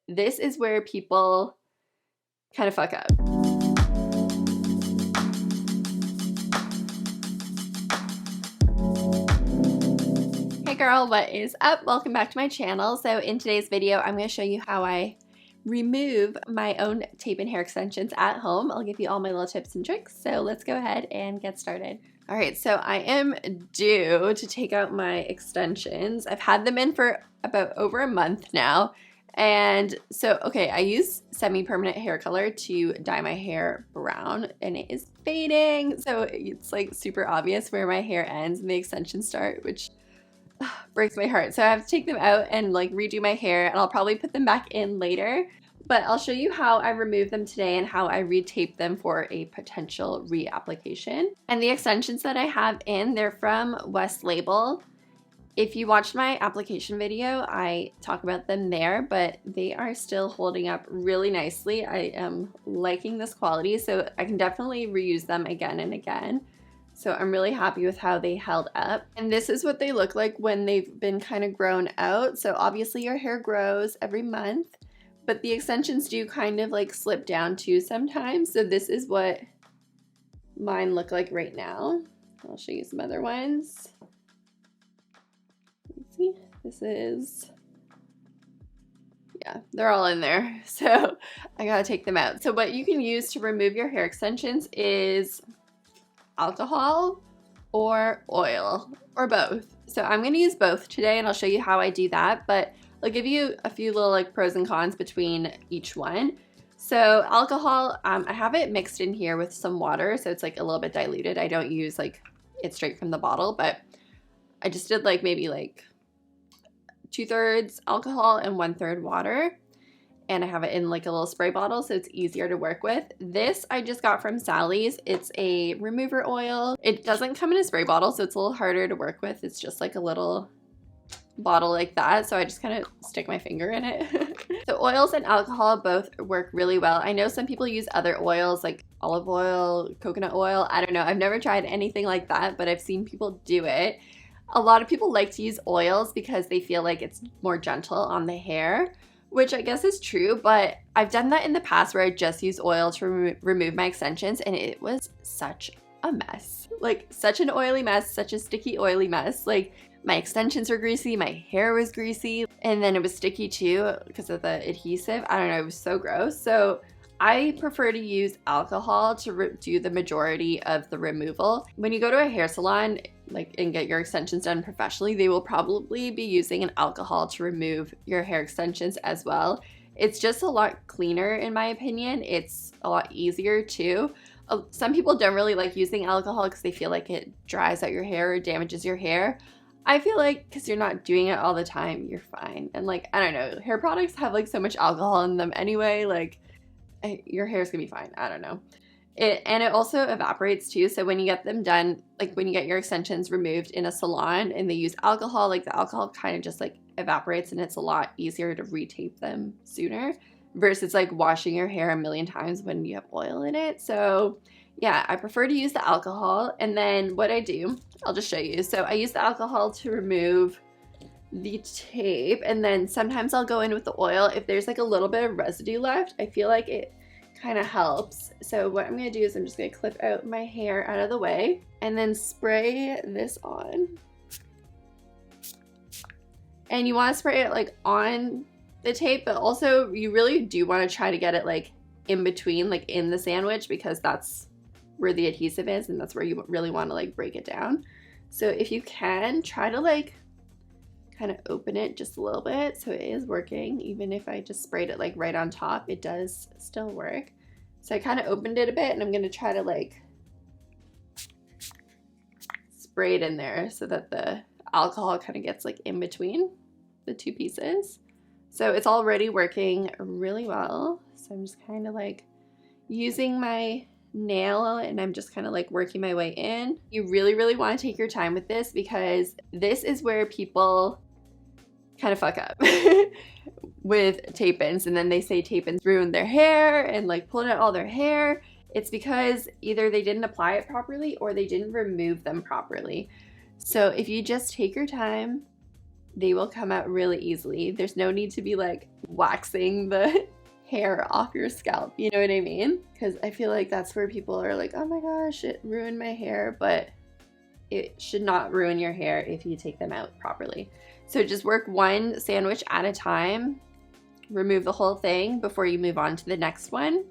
this is where people kind of fuck up. Hey girl, what is up? Welcome back to my channel. So in today's video, I'm going to show you how I remove my own tape and hair extensions at home. I'll give you all my little tips and tricks. So let's go ahead and get started. All right, so I am due to take out my extensions. I've had them in for about over a month now. And so, okay, I use semi-permanent hair color to dye my hair brown and it is fading. So it's like super obvious where my hair ends and the extensions start, which breaks my heart. So I have to take them out and like redo my hair, and I'll probably put them back in later. But I'll show you how I remove them today and how I retape them for a potential reapplication. And the extensions that I have in, they're from West Label. If you watched my application video, I talk about them there, but they are still holding up really nicely. I am liking this quality, so I can definitely reuse them again and again. So I'm really happy with how they held up. And this is what they look like when they've been kind of grown out. So obviously your hair grows every month, but the extensions do kind of like slip down too sometimes. So this is what mine look like right now. I'll show you some other ones. Let's see, this is, yeah, they're all in there. So I gotta take them out. So what you can use to remove your hair extensions is alcohol or oil or both. So I'm going to use both today and I'll show you how I do that, but I'll give you a few little like pros and cons between each one. So alcohol, I have it mixed in here with some water, so it's like a little bit diluted. I don't use like it straight from the bottle, but I just did like maybe like 2/3 alcohol and 1/3 water. And I have it in like a little spray bottle, so it's easier to work with. This I just got from Sally's. It's a remover oil. It doesn't come in a spray bottle, so it's a little harder to work with. It's just like a little bottle like that, so I just kind of stick my finger in it. So oils and alcohol both work really well. I know some people use other oils like olive oil, coconut oil. I don't know. I've never tried anything like that, but I've seen people do it. A lot of people like to use oils because they feel like it's more gentle on the hair, which I guess is true, but I've done that in the past where I just use oil to remove my extensions, and it was such a mess. Like such an oily mess, such a sticky oily mess. Like my extensions were greasy, my hair was greasy, and then it was sticky too because of the adhesive. I don't know, it was so gross. So I prefer to use alcohol to do the majority of the removal. When you go to a hair salon and get your extensions done professionally, they will probably be using an alcohol to remove your hair extensions as well. It's just a lot cleaner in my opinion. It's a lot easier too. Some people don't really like using alcohol because they feel like it dries out your hair or damages your hair. I feel like because you're not doing it all the time, you're fine. And like, I don't know, hair products have like so much alcohol in them anyway, like your hair's gonna be fine. I don't know. And it also evaporates too. So when you get them done, like when you get your extensions removed in a salon and they use alcohol, like the alcohol kind of just like evaporates, and it's a lot easier to retape them sooner versus like washing your hair a million times when you have oil in it. So yeah, I prefer to use the alcohol. And then what I do, I'll just show you. So I use the alcohol to remove the tape, and then sometimes I'll go in with the oil if there's like a little bit of residue left. I feel like it kind of helps. So what I'm gonna do is I'm just gonna clip out my hair out of the way and then spray this on. And you want to spray it like on the tape, but also you really do want to try to get it like in between, like in the sandwich, because that's where the adhesive is and that's where you really want to like break it down. So if you can, try to like kind of open it just a little bit so it is working. Even if I just sprayed it like right on top, it does still work. So I kind of opened it a bit, and I'm going to try to like spray it in there so that the alcohol kind of gets like in between the two pieces. So it's already working really well. So I'm just kind of like using my nail and I'm just kind of like working my way in. You really want to take your time with this because this is where people kind of fuck up with tape-ins, and then they say tape-ins ruined their hair and like pulling out all their hair. It's because either they didn't apply it properly or they didn't remove them properly. So if you just take your time, they will come out really easily. There's no need to be like waxing the hair off your scalp, you know what I mean? Because I feel like that's where people are like, oh my gosh, it ruined my hair, but it should not ruin your hair if you take them out properly. So just work one sandwich at a time, remove the whole thing before you move on to the next one.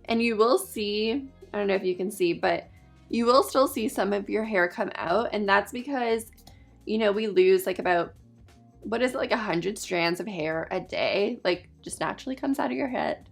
And you will see, I don't know if you can see, but you will still see some of your hair come out. And that's because, you know, we lose like about, what is it, like 100 strands of hair a day, like just naturally comes out of your head.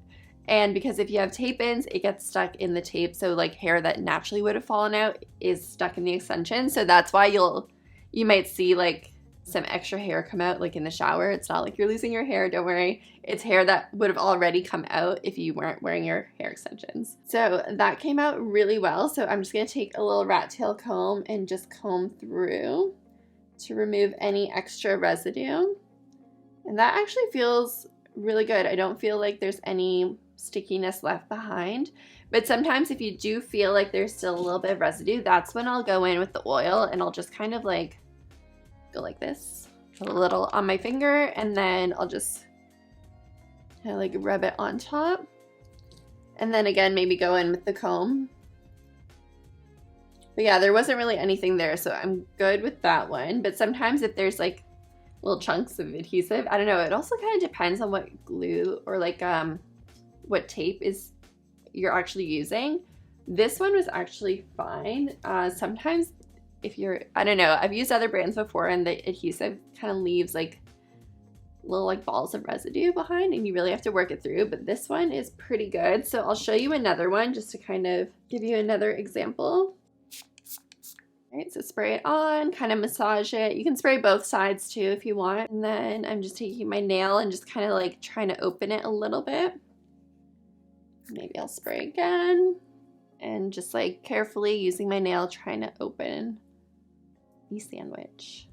And because if you have tape-ins, it gets stuck in the tape. So like hair that naturally would have fallen out is stuck in the extension. So that's why you might see like some extra hair come out like in the shower. It's not like you're losing your hair, don't worry. It's hair that would have already come out if you weren't wearing your hair extensions. So that came out really well. So I'm just gonna take a little rat tail comb and just comb through to remove any extra residue. And that actually feels really good. I don't feel like there's any stickiness left behind. But sometimes if you do feel like there's still a little bit of residue, that's when I'll go in with the oil and I'll just kind of like go like this, a little on my finger, and then I'll just kind of like rub it on top. And then again, maybe go in with the comb. But yeah, there wasn't really anything there, so I'm good with that one. But sometimes if there's like little chunks of adhesive, I don't know, it also kind of depends on what glue or like what tape is you're actually using. This one was actually fine. Sometimes if you're, I don't know, I've used other brands before and the adhesive kind of leaves like little like balls of residue behind and you really have to work it through, but this one is pretty good. So I'll show you another one just to kind of give you another example. All right, so spray it on, kind of massage it. You can spray both sides too if you want. And then I'm just taking my nail and just kind of like trying to open it a little bit. Maybe I'll spray again and just like carefully using my nail trying to open the sandwich.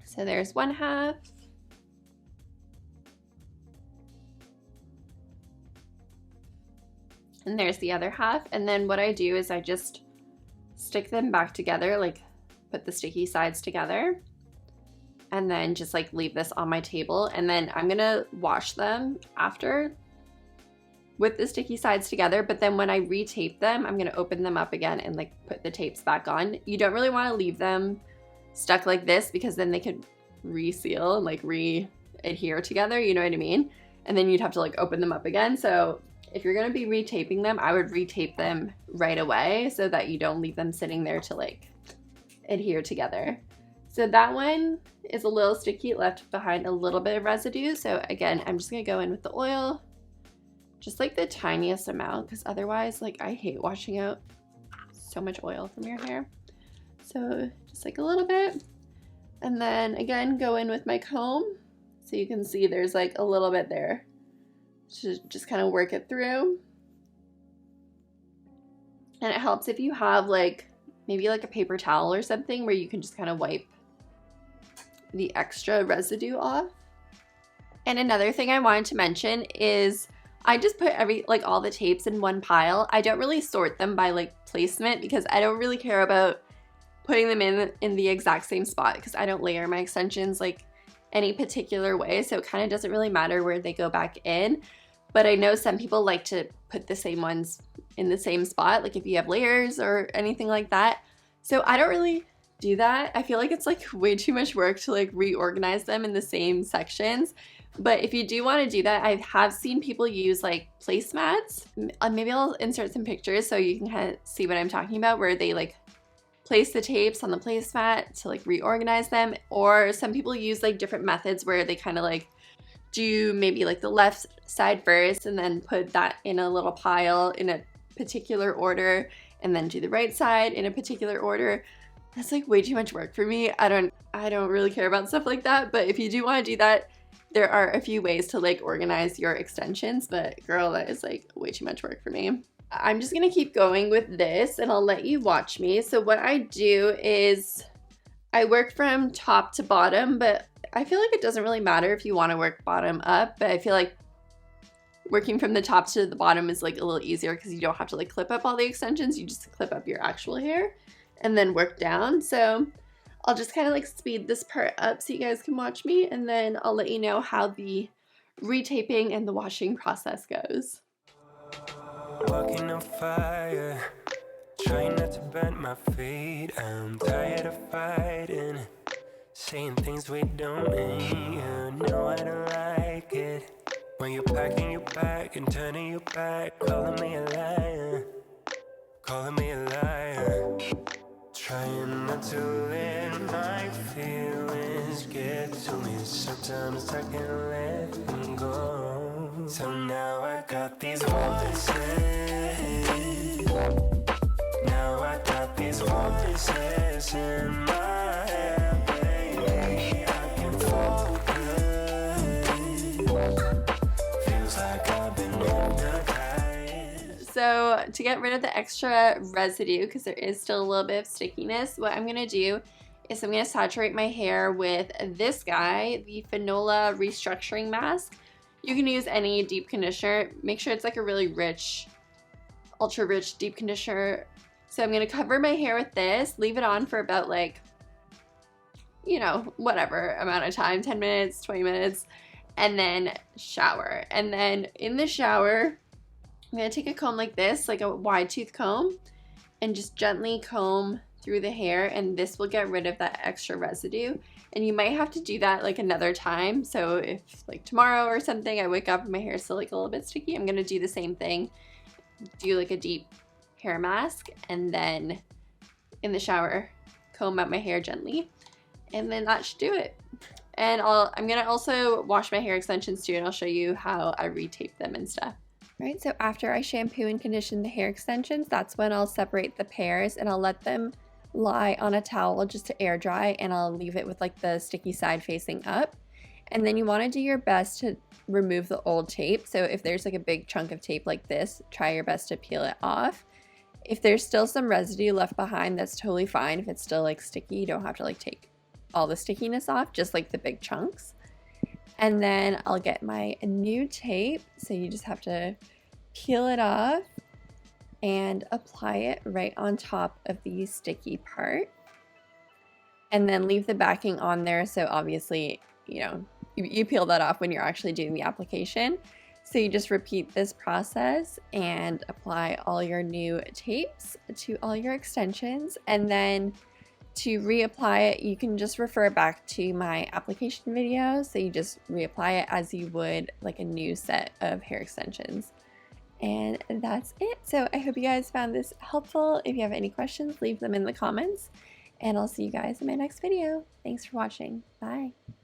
So there's one half. And there's the other half. And then what I do is I just stick them back together, like put the sticky sides together, and then just like leave this on my table. And then I'm gonna wash them after with the sticky sides together, but then when I retape them, I'm gonna open them up again and like put the tapes back on. You don't really wanna leave them stuck like this because then they could reseal and like re-adhere together, you know what I mean? And then you'd have to like open them up again. So if you're gonna be retaping them, I would retape them right away so that you don't leave them sitting there to like adhere together. So that one is a little sticky, left behind a little bit of residue. So again, I'm just gonna go in with the oil, just like the tiniest amount, because otherwise like I hate washing out so much oil from your hair. So just like a little bit. And then again, go in with my comb. So you can see there's like a little bit there. Just kind of work it through. And it helps if you have like maybe like a paper towel or something where you can just kind of wipe the extra residue off. And another thing I wanted to mention is I just put all the tapes in one pile. I don't really sort them by like placement because I don't really care about putting them in the exact same spot because I don't layer my extensions like any particular way, so it kind of doesn't really matter where they go back in. But I know some people like to put the same ones in the same spot, like if you have layers or anything like that. So I don't really do that. I feel like it's like way too much work to like reorganize them in the same sections. But if you do want to do that, I have seen people use like placemats. Maybe I'll insert some pictures so you can kind of see what I'm talking about, where they like place the tapes on the placemat to like reorganize them. Or some people use like different methods where they kind of like do maybe like the left side first and then put that in a little pile in a particular order, and then do the right side in a particular order. That's like way too much work for me. I don't really care about stuff like that. But if you do want to do that, there are a few ways to like organize your extensions, but girl, that is like way too much work for me. I'm just gonna keep going with this and I'll let you watch me. So what I do is I work from top to bottom, but I feel like it doesn't really matter if you want to work bottom up, but I feel like working from the top to the bottom is like a little easier because you don't have to like clip up all the extensions, you just clip up your actual hair. and then work down. So I'll just kind of like speed this part up so you guys can watch me, and then I'll let you know how the retaping and the washing process goes. Walking on fire, trying not to burn my feet. I'm tired of fighting, saying things we don't mean. You know I don't like it when you're packing your bag and turning your back, calling me a liar, calling me a liar. Trying not to let my feelings get to me. Sometimes I can't let them go. So now I got these voices. Now I got these voices in my head, baby. I can focus. Feels like I've been hypnotized. So to get rid of the extra residue, because there is still a little bit of stickiness, what I'm going to do is I'm going to saturate my hair with this guy, the Finola Restructuring Mask. You can use any deep conditioner. Make sure it's like a really rich, ultra rich deep conditioner. So I'm going to cover my hair with this, leave it on for about like, you know, whatever amount of time, 10 minutes, 20 minutes, and then shower. And then in the shower, I'm going to take a comb like this, like a wide tooth comb, and just gently comb through the hair, and this will get rid of that extra residue. And you might have to do that like another time. So if like tomorrow or something I wake up and my hair is still like a little bit sticky, I'm going to do the same thing. Do like a deep hair mask, and then in the shower comb out my hair gently, and then that should do it. And I'm going to also wash my hair extensions too, and I'll show you how I retape them and stuff. Right, so after I shampoo and condition the hair extensions, that's when I'll separate the pairs and I'll let them lie on a towel just to air dry, and I'll leave it with like the sticky side facing up. And then you want to do your best to remove the old tape. So if there's like a big chunk of tape like this, try your best to peel it off. If there's still some residue left behind, that's totally fine. If it's still like sticky, you don't have to like take all the stickiness off, just like the big chunks. And then I'll get my new tape. So you just have to peel it off and apply it right on top of the sticky part. And then leave the backing on there. So obviously, you know, you peel that off when you're actually doing the application. So you just repeat this process and apply all your new tapes to all your extensions. And then to reapply it, you can just refer back to my application video. So you just reapply it as you would like a new set of hair extensions. And that's it. So I hope you guys found this helpful. If you have any questions, leave them in the comments. And I'll see you guys in my next video. Thanks for watching. Bye.